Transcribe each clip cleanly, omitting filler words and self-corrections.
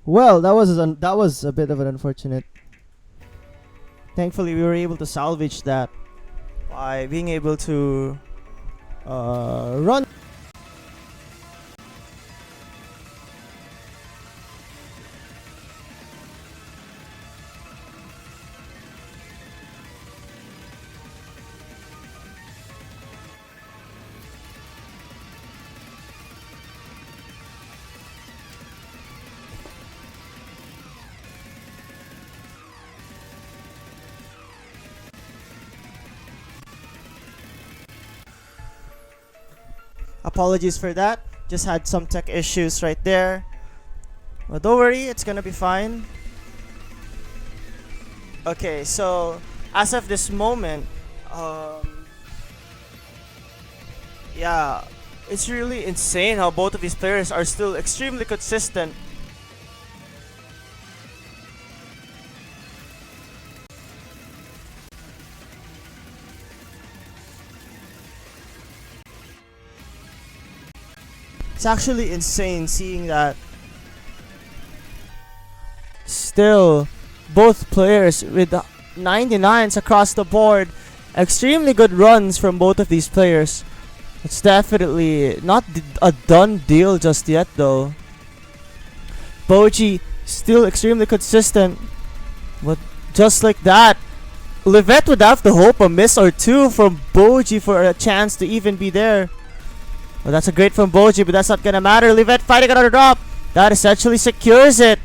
Well, that was a bit of an unfortunate. Thankfully, we were able to salvage that by being able to run. Apologies for that. Just had some tech issues right there. But don't worry, it's gonna be fine. Okay, so as of this moment, yeah, it's really insane how both of these players are still extremely consistent. It's actually insane seeing that still both players with 99s across the board. Extremely good runs from both of these players. It's definitely not a done deal just yet though. bojii still extremely consistent, but just like that, lyvet would have to hope a miss or two from bojii for a chance to even be there. Well, that's a great from bojii, but that's not gonna matter. lyvet fighting another drop. That essentially secures it.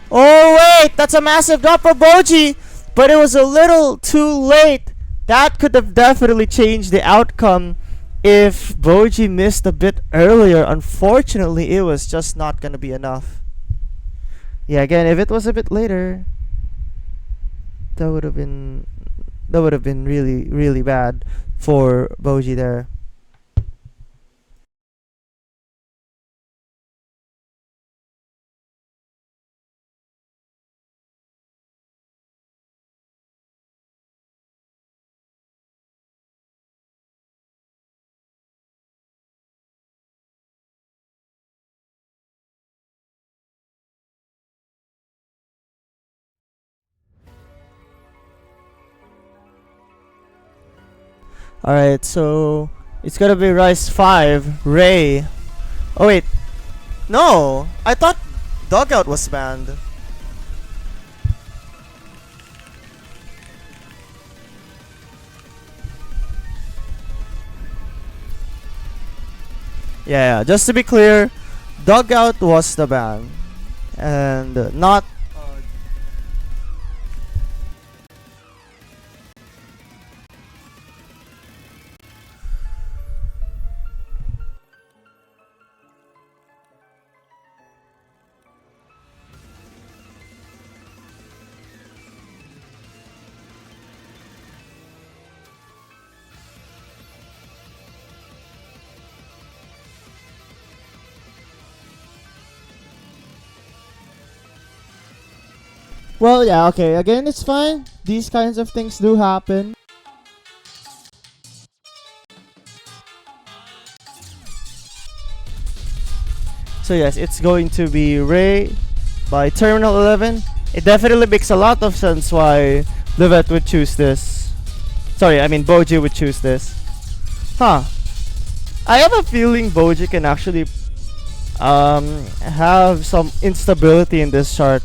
Oh wait, that's a massive drop for bojii, but it was a little too late. That could have definitely changed the outcome if bojii missed a bit earlier. Unfortunately, it was just not gonna be enough. Yeah, again, if it was a bit later, that would have been really really bad for bojii there. Alright, so it's gonna be Rice 5, Ray. Oh wait, no! I thought Dugout was banned. Yeah, just to be clear, Dugout was the ban. And not... Well, yeah, okay. Again, it's fine. These kinds of things do happen. So yes, it's going to be Ray by Terminal 11. It definitely makes a lot of sense why lyvet would choose this. Sorry, I mean bojii would choose this. Huh. I have a feeling bojii can actually have some instability in this chart.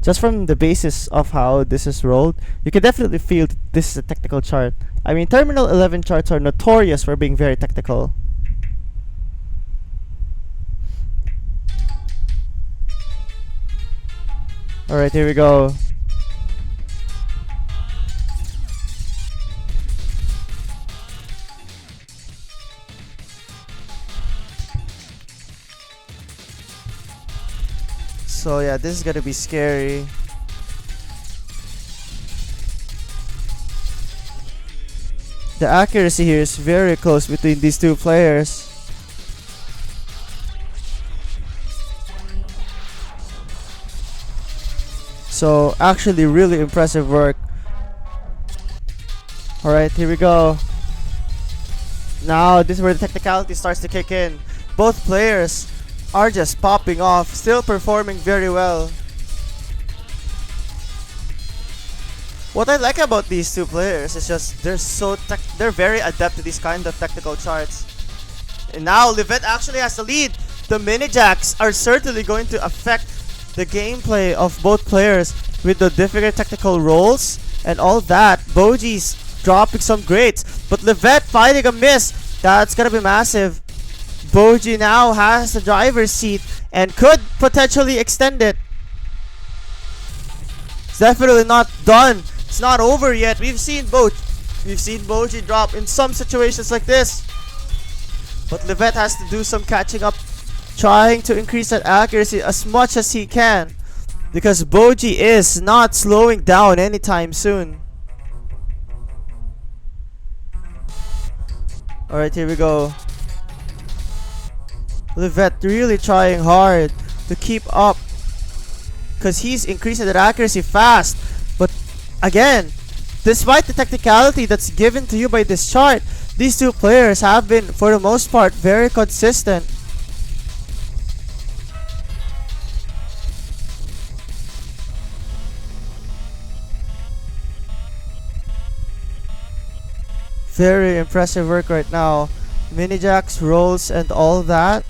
Just from the basis of how this is rolled, you can definitely feel this is a technical chart. I mean, Terminal 11 charts are notorious for being very technical. Alright, here we go. So yeah, this is gonna be scary. The accuracy here is very close between these two players. So actually really impressive work. Alright, here we go. Now this is where the technicality starts to kick in. Both players are just popping off, still performing very well. What I like about these two players is just they're very adept to these kind of technical charts. And now lyvet actually has the lead. The mini jacks are certainly going to affect the gameplay of both players with the different technical roles and all that. bojii's dropping some greats, but lyvet finding a miss. That's gonna be massive. bojii now has the driver's seat and could potentially extend it. It's definitely not done. It's not over yet. We've seen bojii drop in some situations like this. But lyvet has to do some catching up, trying to increase that accuracy as much as he can, because bojii is not slowing down anytime soon. Alright, here we go. lyvet really trying hard to keep up, because he's increasing that accuracy fast. But again, despite the technicality that's given to you by this chart, these two players have been, for the most part, very consistent. Very impressive work right now. Mini jacks, rolls, and all that.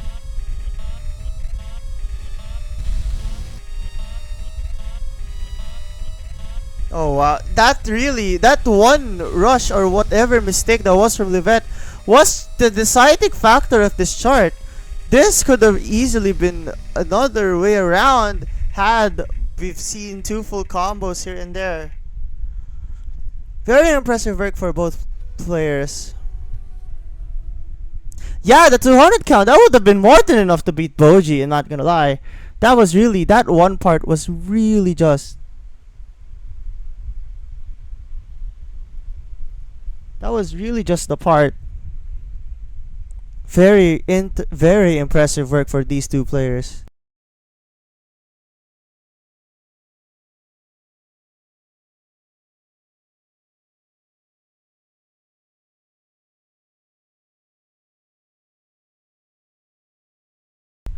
Oh wow, that one rush or whatever mistake that was from lyvet was the deciding factor of this chart. This could have easily been another way around had we've seen two full combos here and there. Very impressive work for both players. Yeah, the 200 count, that would have been more than enough to beat bojii, I'm not gonna lie. That one part was really just... That was really just the part. Very impressive work for these two players.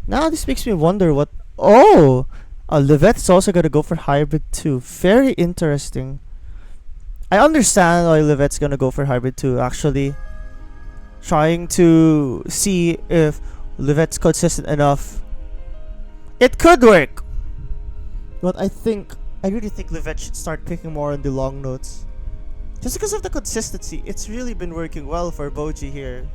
Now this makes me wonder what... Oh! lyvet is also gonna go for hybrid too. Very interesting. I understand why lyvet's gonna go for hybrid too, actually. Trying to see if lyvet's consistent enough. It could work! But I really think lyvet should start picking more on the long notes. Just because of the consistency, it's really been working well for bojii here.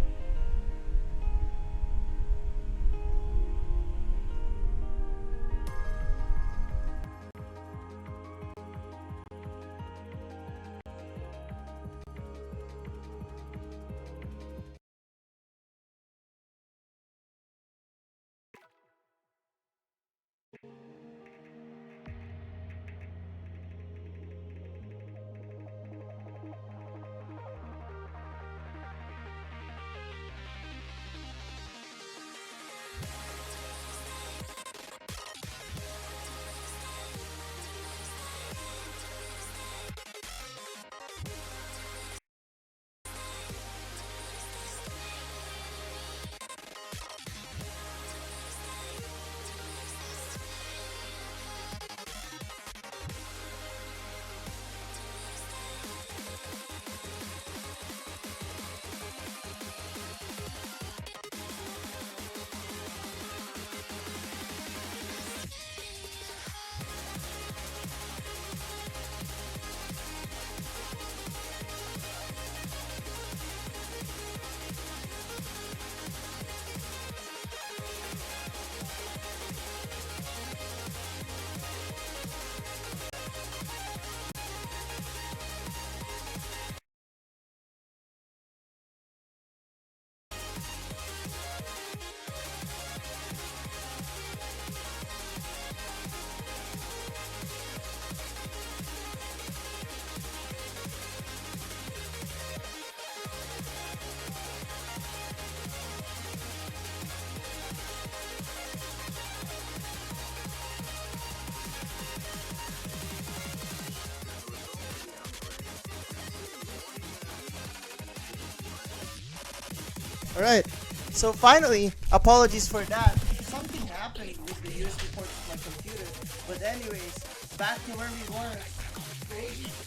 Alright, so finally, apologies for that. Something happened with the USB port of my computer. But anyways, back to where we were.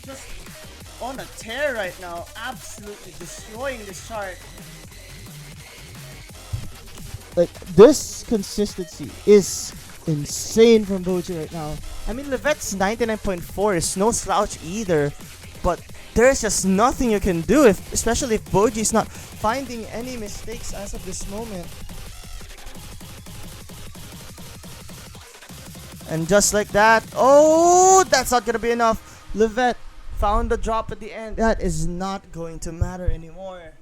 Just on a tear right now, absolutely destroying this chart. Like, this consistency is insane from bojii right now. I mean, lyvet's 99.4 is no slouch either, but there's just nothing you can do, especially if bojii's not finding any mistakes as of this moment. And just like that, oh, that's not gonna be enough. Lyvet found the drop at the end. That is not going to matter anymore.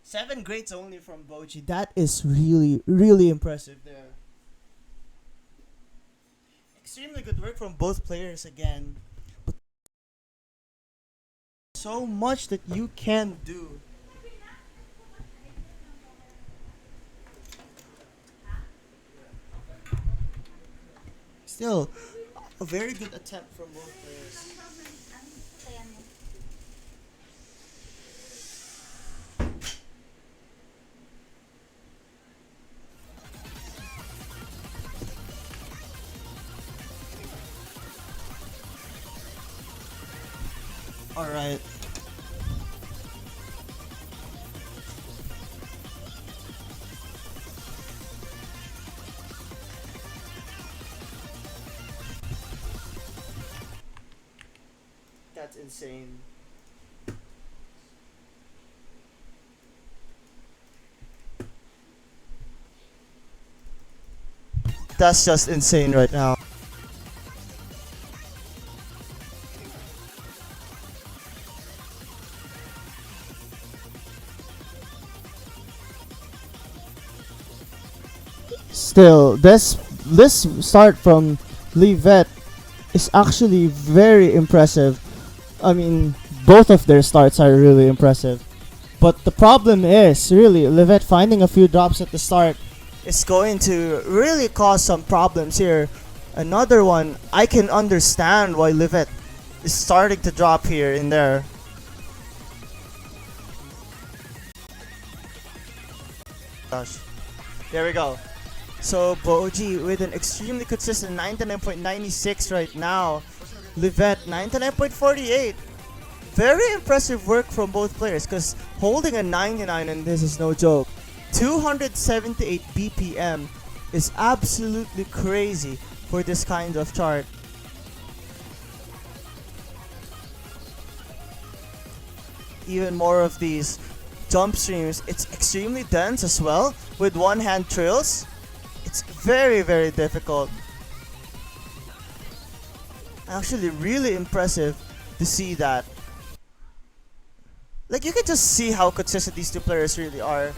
7 grades only from bojii. That is really, really impressive there. Extremely good work from both players again. But so much that you can do. Still, a very good attempt from both players. Alright. That's insane. That's just insane right now. Still, this start from lyvet is actually very impressive. I mean, both of their starts are really impressive. But the problem is, really, lyvet finding a few drops at the start is going to really cause some problems here. Another one, I can understand why lyvet is starting to drop here and there. Gosh. There we go. So bojii with an extremely consistent 99.96 right now. lyvet 99.48. Very impressive work from both players, because holding a 99 in this is no joke. 278 BPM is absolutely crazy for this kind of chart. Even more of these jump streams. It's extremely dense as well with one hand trills. It's very, very difficult. Actually, really impressive to see that. Like, you can just see how consistent these two players really are.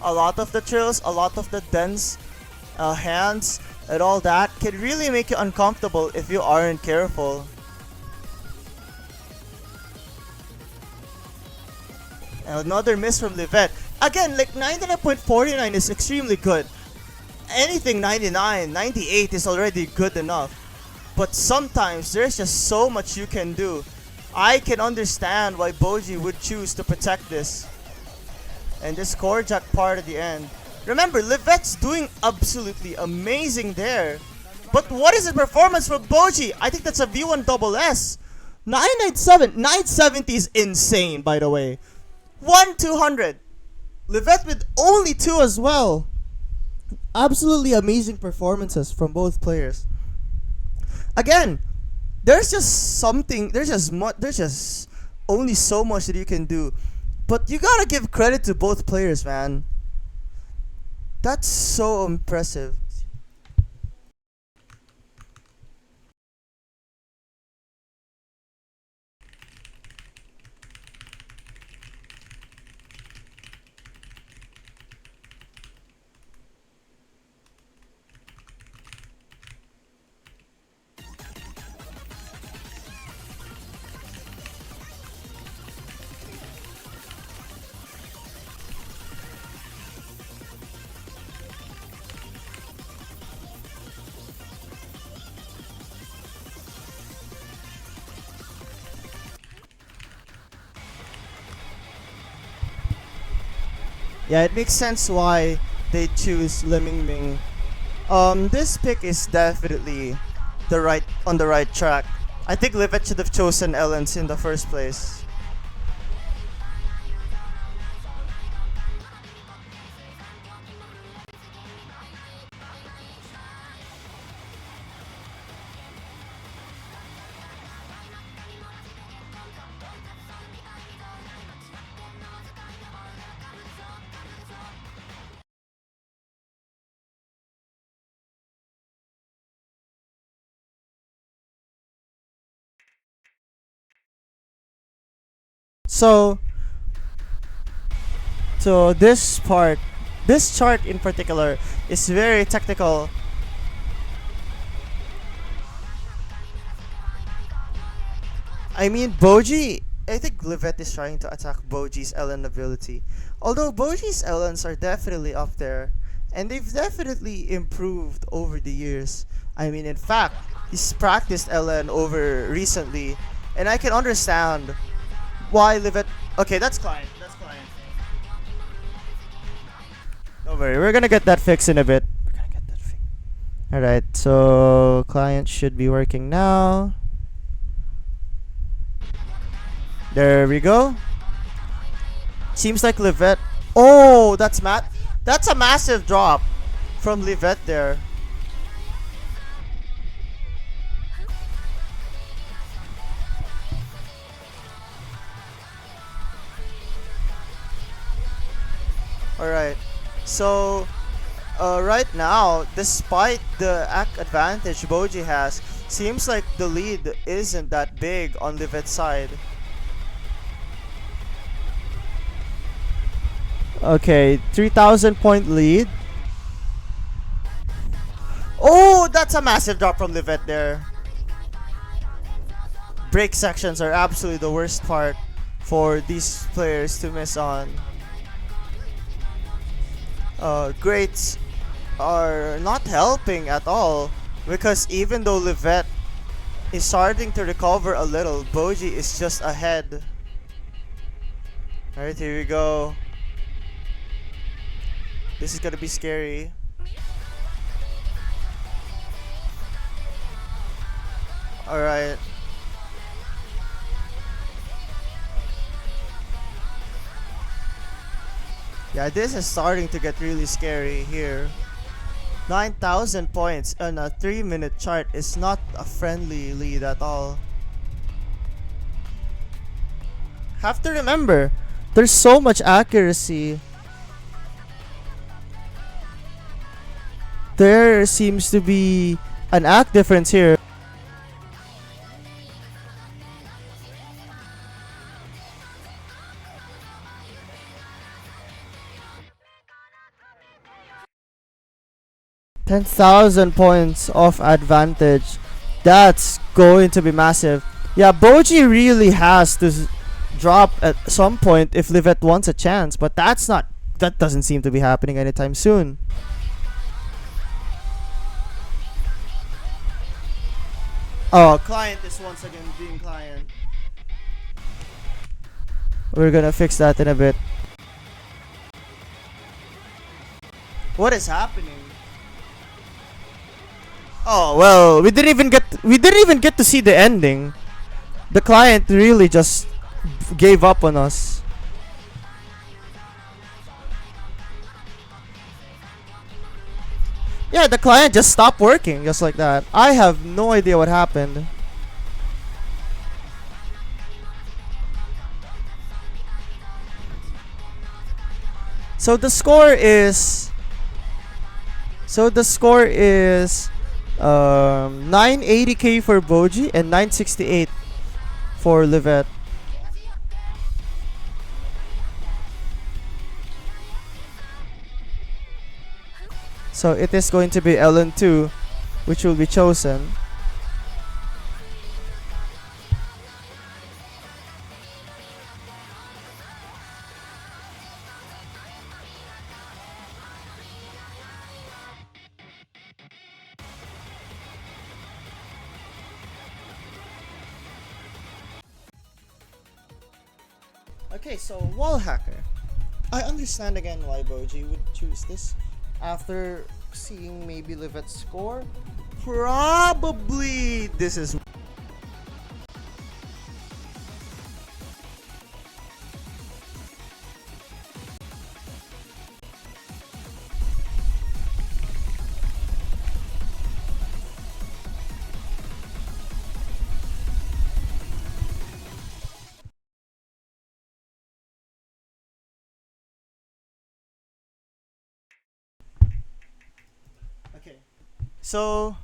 A lot of the trills, a lot of the dense hands, and all that can really make you uncomfortable if you aren't careful. And another miss from lyvet. Again, like 99.49 is extremely good. Anything 99, 98 is already good enough. But sometimes there's just so much you can do. I can understand why bojii would choose to protect this. And this core jack part at the end. Remember, lyvet's doing absolutely amazing there. But what is the performance from bojii? I think that's a V1 double S. 997, 970 is insane, by the way. 1-200. lyvet with only 2 as well. Absolutely amazing performances from both players. Again, there's just something, there's just only so much that you can do. But you gotta give credit to both players, man. That's so impressive. Yeah, it makes sense why they choose Lemingming This pick is definitely on the right track. I think lyvet should have chosen Ellens in the first place. So, this chart in particular is very technical. I mean, bojii. I think lyvet is trying to attack bojii's Ellen ability. Although bojii's Ellens are definitely up there, and they've definitely improved over the years. I mean, in fact, he's practiced Ellen over recently, and I can understand why lyvet. Okay, that's client. That's client. Don't worry, we're gonna get that fixed in a bit. We're gonna get that fixed. Alright, so client should be working now. There we go. Seems like lyvet. Oh, that's a massive drop from lyvet there. Alright. So right now, despite the advantage bojii has, seems like the lead isn't that big on lyvet's side. Okay, 3,000 point lead. Oh, that's a massive drop from lyvet there. Break sections are absolutely the worst part for these players to miss on. Greats are not helping at all, because even though lyvet is starting to recover a little, bojii is just ahead. Alright, here we go. This is gonna be scary. Alright. Yeah, this is starting to get really scary here. 9,000 points on a 3-minute chart is not a friendly lead at all. Have to remember, there's so much accuracy. There seems to be an act difference here. $10,000 points of advantage. That's going to be massive. Yeah, bojii really has to drop at some point if lyvet wants a chance, but that doesn't seem to be happening anytime soon. Oh, client is once again being client. We're gonna fix that in a bit. What is happening? Oh well, we didn't even get to see the ending. The client really just gave up on us. Yeah, the client just stopped working just like that. I have no idea what happened. So the score is 980k for bojii and 968 for lyvet. So it is going to be Ellen 2 which will be chosen. Okay, so wall hacker. I understand again why bojii would choose this after seeing maybe lyvet score. Probably this is. Okay. So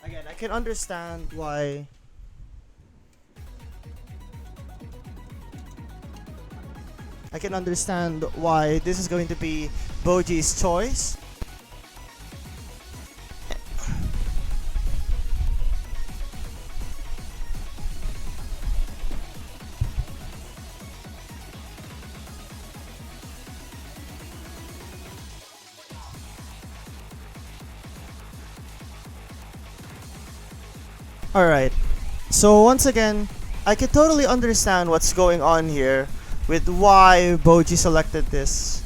again, I can understand why this is going to be bojii's choice. Alright, so once again, I can totally understand what's going on here with why bojii selected this.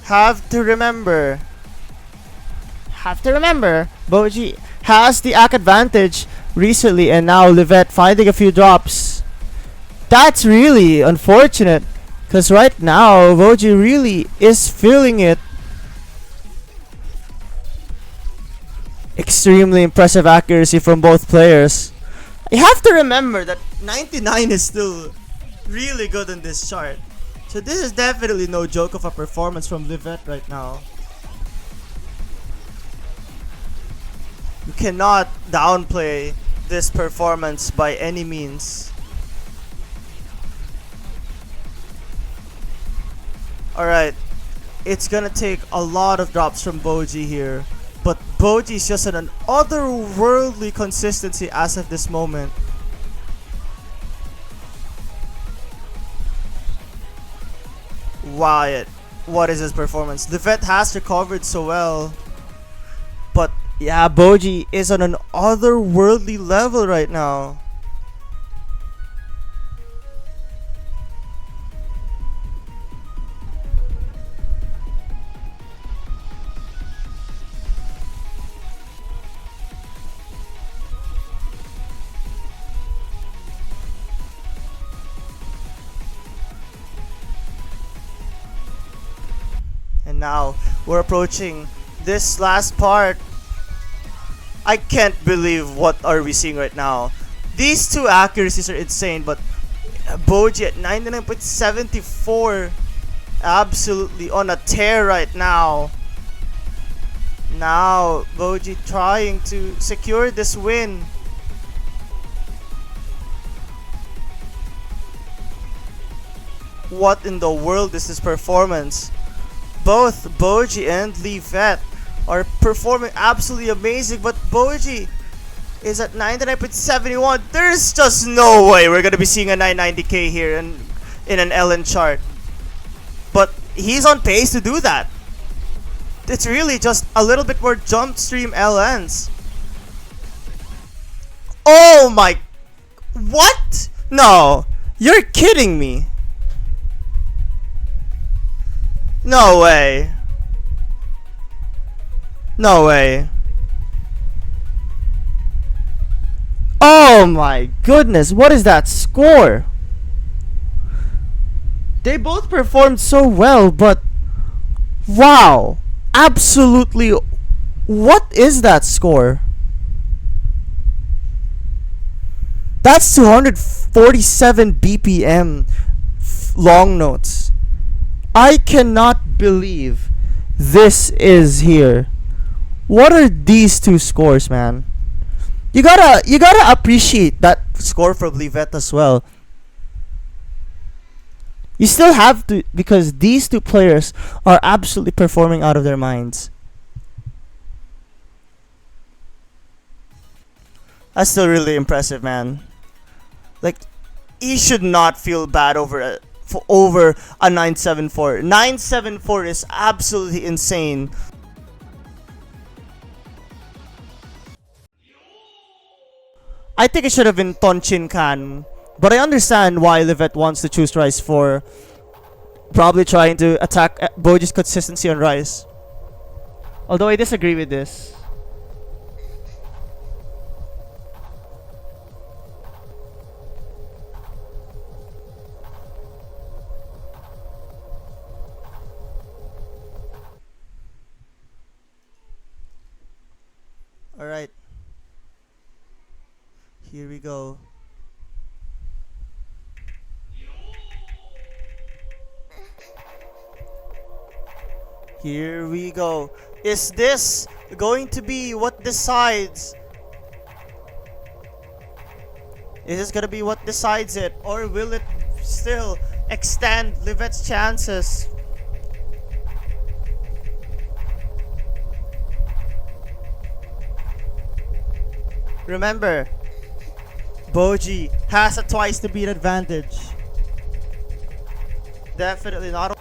Have to remember, bojii has the ACK advantage recently, and now lyvet finding a few drops. That's really unfortunate, because right now bojii really is feeling it. Extremely impressive accuracy from both players. You have to remember that 99 is still really good in this chart. So this is definitely no joke of a performance from lyvet right now. You cannot downplay this performance by any means. Alright, it's gonna take a lot of drops from bojii here. But bojii is just an otherworldly consistency as of this moment. Wow, what is his performance? lyvet has recovered so well. But yeah, bojii is on an otherworldly level right now. And now we're approaching this last part. I can't believe what are we seeing right now. These two accuracies are insane, but bojii at 99.74, absolutely on a tear right now. Now bojii trying to secure this win. What in the world is this performance? Both bojii and lyvet are performing absolutely amazing, but bojii is at 99.71. There's just no way we're gonna be seeing a 990k here in an LN chart. But he's on pace to do that. It's really just a little bit more jump stream LNs. Oh my... What? No, you're kidding me. No way. No way. Oh my goodness, what is that score? They both performed so well, but wow. Absolutely. What is that score? That's 247 BPM long notes. I cannot believe this is here. What are these two scores, man? You gotta appreciate that score from lyvet as well. You still have to, because these two players are absolutely performing out of their minds. That's still really impressive, man. Like, he should not feel bad over a 974. 974 is absolutely insane. I think it should have been Tonchin Khan But I understand why lyvet wants to choose Rice for probably trying to attack bojii's consistency on Rice. Although I disagree with this. Alright. Here we go. Here we go. Is this going to be what decides? Is this gonna be what decides it? Or will it still extend lyvet's chances? Remember, bojii has a twice to beat advantage. Definitely not.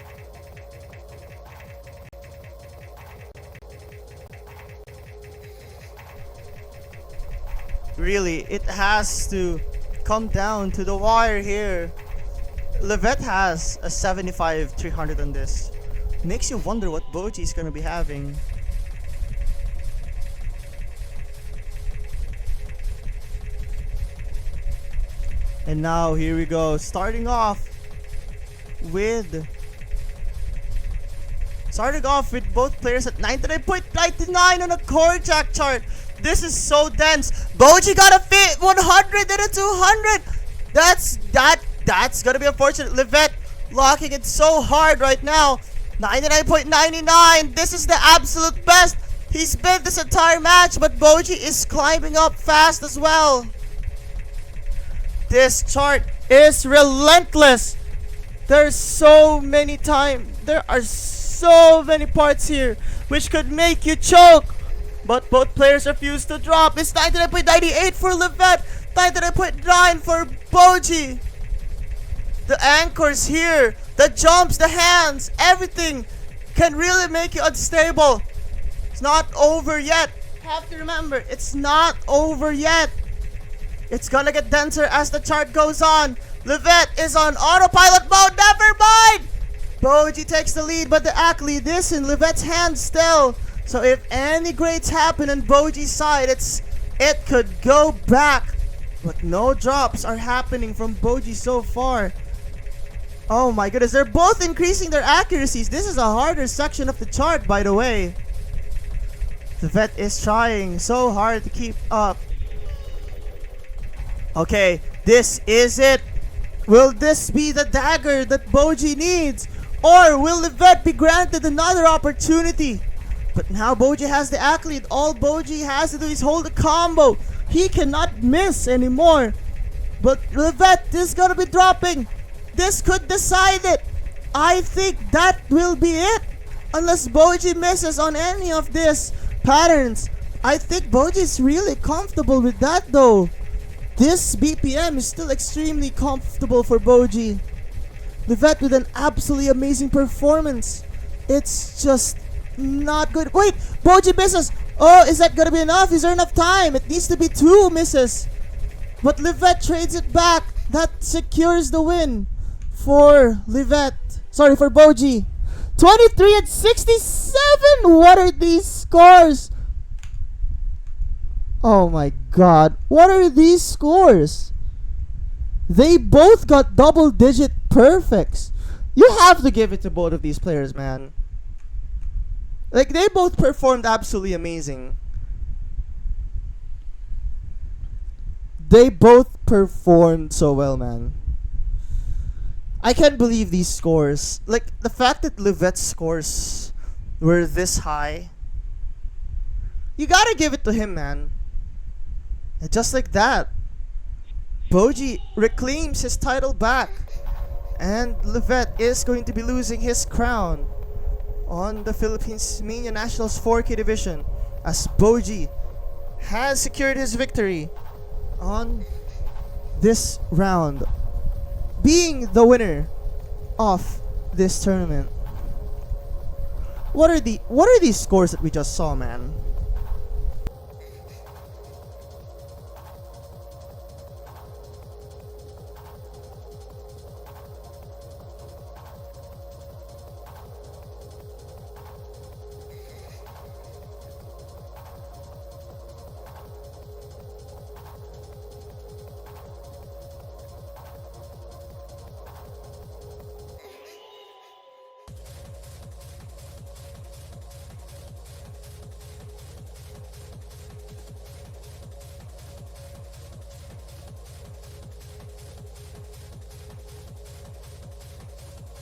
Really, it has to come down to the wire here. lyvet has a 75-300 on this. Makes you wonder what bojii is gonna be having. And now here we go, starting off with both players at 99.99 on a core jack chart. This is so dense. Bojii got a fit 100 and a 200. That's gonna be unfortunate. lyvet locking it so hard right now. 99.99. This is the absolute best he's been this entire match, but bojii is climbing up fast as well. This chart is relentless. There are so many parts here which could make you choke. But both players refuse to drop. It's 99.98 for lyvet, 99.9 for bojii. The anchors here, the jumps, the hands, everything can really make you unstable. It's not over yet. Have to remember, it's not over yet. It's gonna get denser as the chart goes on. lyvet is on autopilot mode. Never mind. bojii takes the lead, but the accolade is in lyvet's hands still. So if any grades happen on bojii's side, it could go back. But no drops are happening from bojii so far. Oh my goodness, they're both increasing their accuracies. This is a harder section of the chart, by the way. lyvet is trying so hard to keep up. Okay, this is it. Will this be the dagger that bojii needs? Or will lyvet be granted another opportunity? But now bojii has the accolade. All bojii has to do is hold a combo. He cannot miss anymore. But lyvet is gonna be dropping. This could decide it. I think that will be it. Unless bojii misses on any of these patterns. I think bojii is really comfortable with that though. This BPM is still extremely comfortable for bojii. lyvet with an absolutely amazing performance. It's just not good. Wait, bojii misses. Oh, is that gonna be enough? Is there enough time? It needs to be 2 misses. But lyvet trades it back. That secures the win for lyvet. Sorry, for bojii. 23 and 67. What are these scores? Oh my god. What are these scores? They both got double-digit perfects. You have to give it to both of these players, man. Like, they both performed absolutely amazing. They both performed so well, man. I can't believe these scores. Like, the fact that lyvet's scores were this high. You gotta give it to him, man. And just like that, bojii reclaims his title back. And lyvet is going to be losing his crown on the Philippines Mania Nationals 4K division, as bojii has secured his victory on this round, being the winner of this tournament. What are these scores that we just saw, man?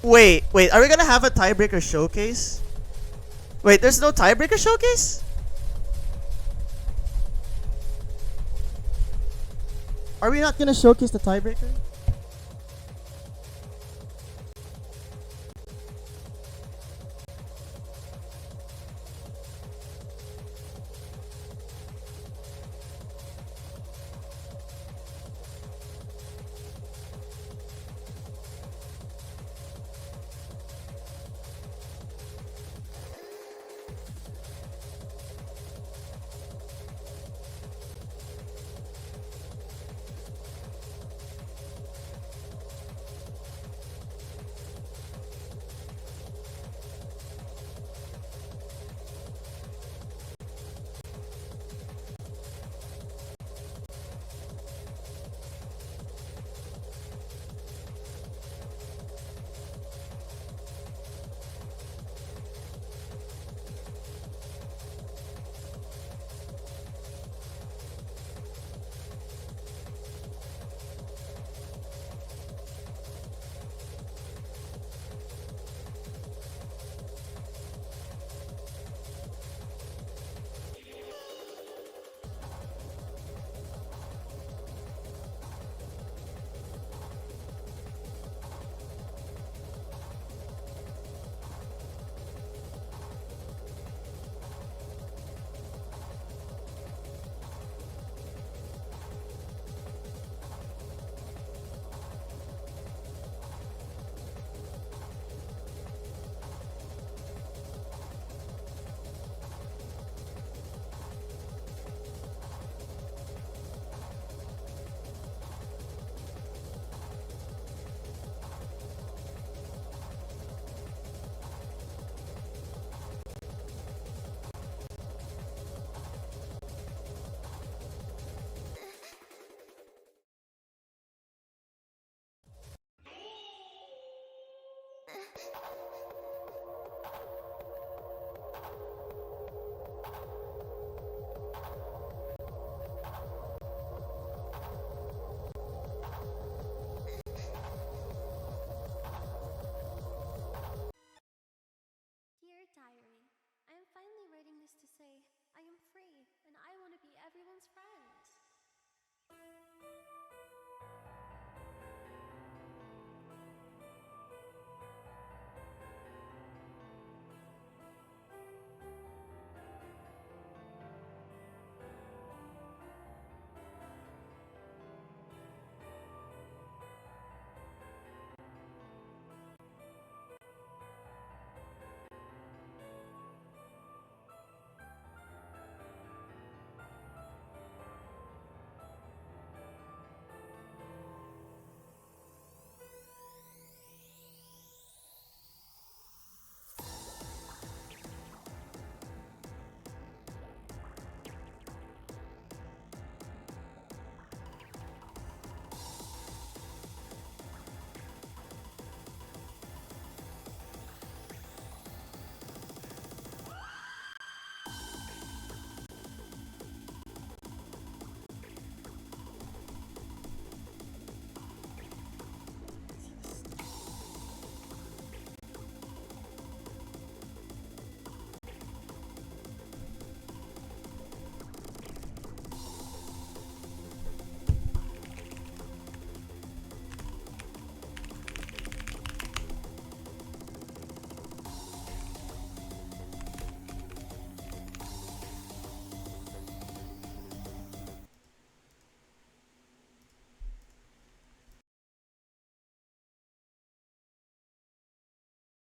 Wait, are we gonna have a tiebreaker showcase? Wait, there's no tiebreaker showcase? Are we not gonna showcase the tiebreaker? Dear Diary, I am finally writing this to say I am free and I want to be everyone's friend.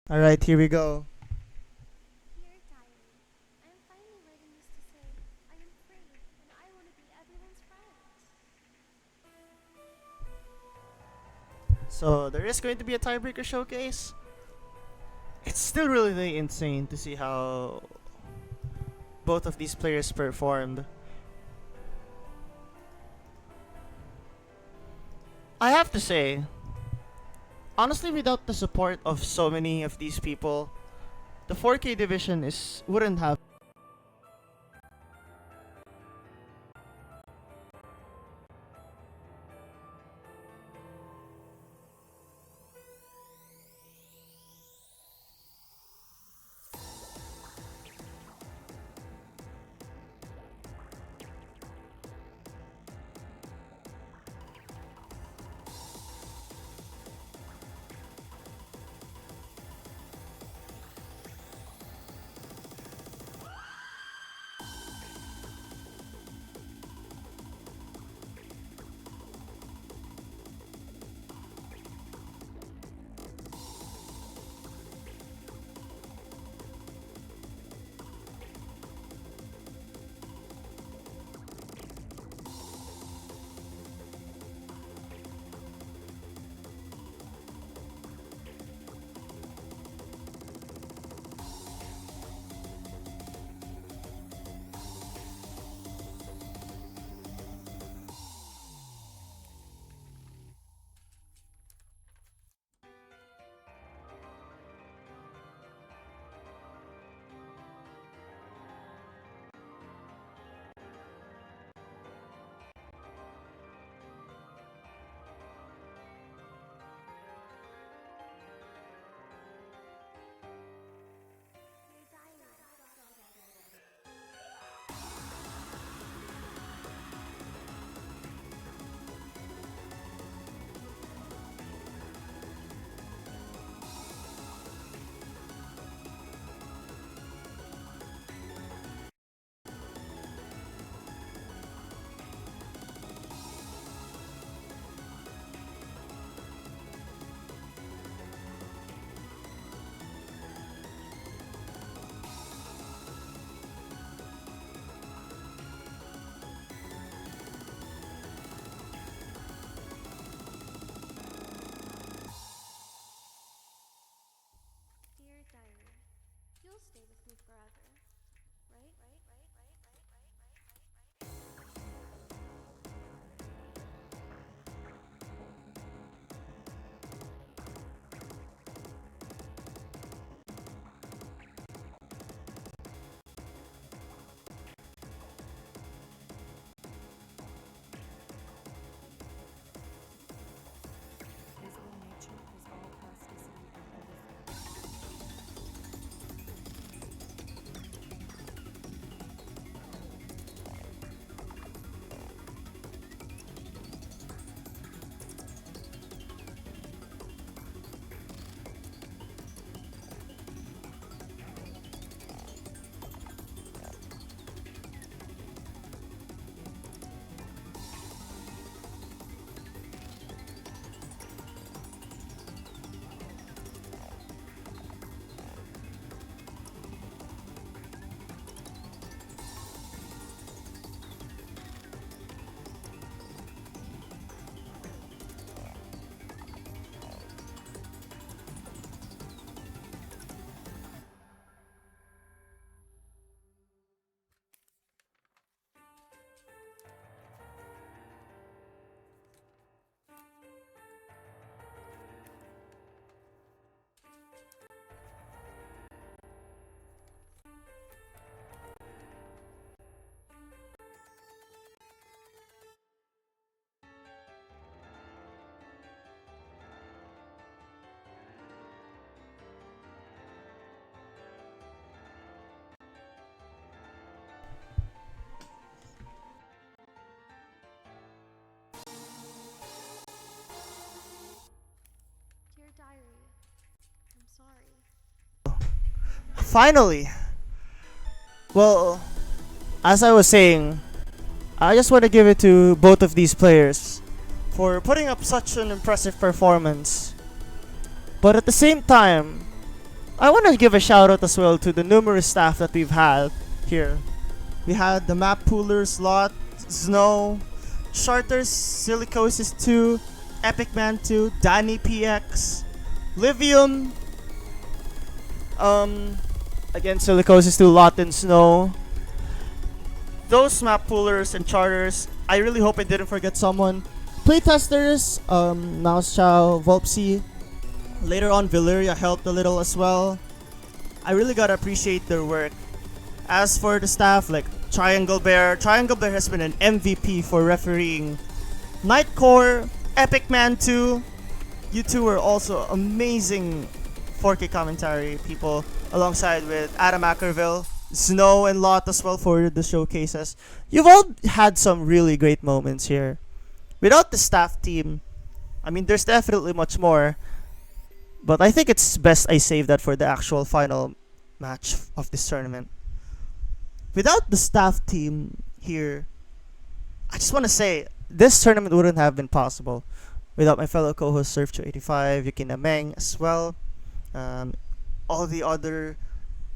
Alright, here we go. Dear Diary, I am finally writing this to say I am free and I want to be everyone's friend. So there is going to be a tiebreaker showcase. It's still really insane to see how both of these players performed. I have to say, honestly, without the support of so many of these people, the 4K division wouldn't have. finally. Well, as I was saying, I just want to give it to both of these players for putting up such an impressive performance. But at the same time, I want to give a shout out as well to the numerous staff that we've had here. We had the map poolers, Lot, Snow, Charters, Silicosis 2, Epic Man 2, Danny PX, Livium, again Silicosis 2, Lot and Snow. Those map poolers and charters, I really hope I didn't forget someone. Playtesters, Mouse Chow, Volpsy. Later on, Valyria helped a little as well. I really gotta appreciate their work. As for the staff, like Triangle Bear has been an MVP for refereeing. Nightcore, Epic Man 2. You two were also amazing 4K commentary people, alongside with Adam Ackerville, Snow, and Lot as well for the showcases. You've all had some really great moments here. Without the staff team, I mean, there's definitely much more, but I think it's best I save that for the actual final match of this tournament. Without the staff team here, I just want to say this tournament wouldn't have been possible without my fellow co-host Surf285, Yukina Meng as well, all the other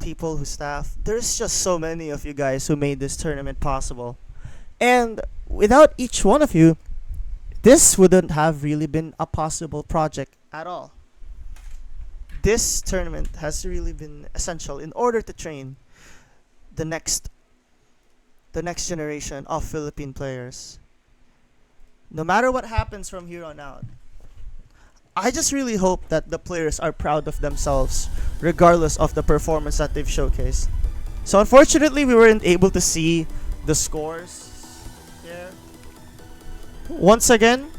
people who staff. There's just so many of you guys who made this tournament possible. And without each one of you, this wouldn't have really been a possible project at all. This tournament has really been essential in order to train the next generation of Philippine players. No matter what happens from here on out, I just really hope that the players are proud of themselves regardless of the performance that they've showcased. So unfortunately, we weren't able to see the scores here. Once again,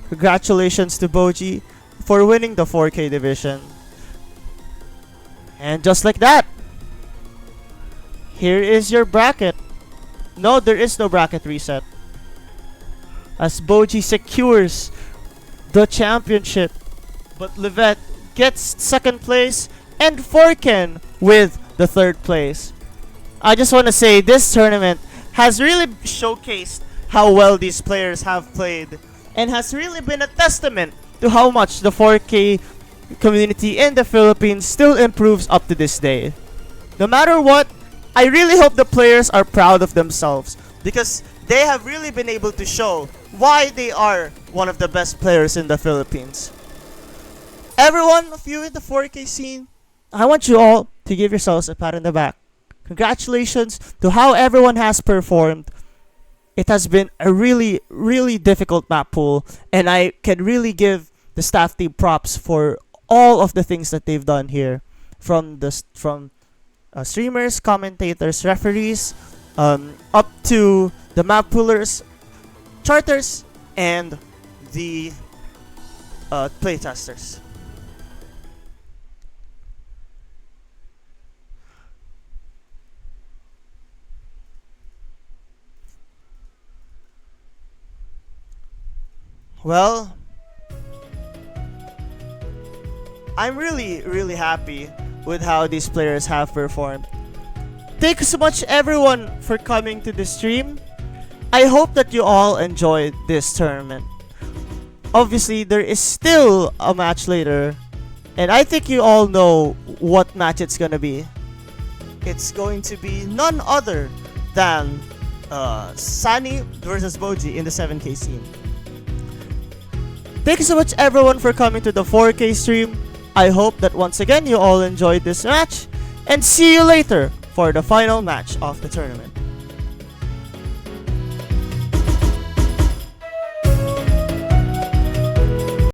congratulations to bojii for winning the 4K division. And just like that, here is your bracket. No, there is no bracket reset, as bojii secures the championship, but lyvet gets second place and Forken with the third place. I just want to say this tournament has really showcased how well these players have played, and has really been a testament to how much the 4K community in the Philippines still improves up to this day. No matter what, I really hope the players are proud of themselves, because they have really been able to show why they are one of the best players in the Philippines. Every one of you in the 4K scene, I want you all to give yourselves a pat on the back. Congratulations to how everyone has performed. It has been a really, really difficult map pool, and I can really give the staff team props for all of the things that they've done here, from streamers, commentators, referees, up to the map poolers, charters, and the playtesters. Well, I'm really, really happy with how these players have performed. Thank you so much everyone for coming to the stream. I hope that you all enjoyed this tournament. Obviously, there is still a match later, and I think you all know what match it's gonna be. It's going to be none other than Sunny versus bojii in the 7K scene. Thank you so much everyone for coming to the 4K stream. I hope that once again you all enjoyed this match, and see you later for the final match of the tournament.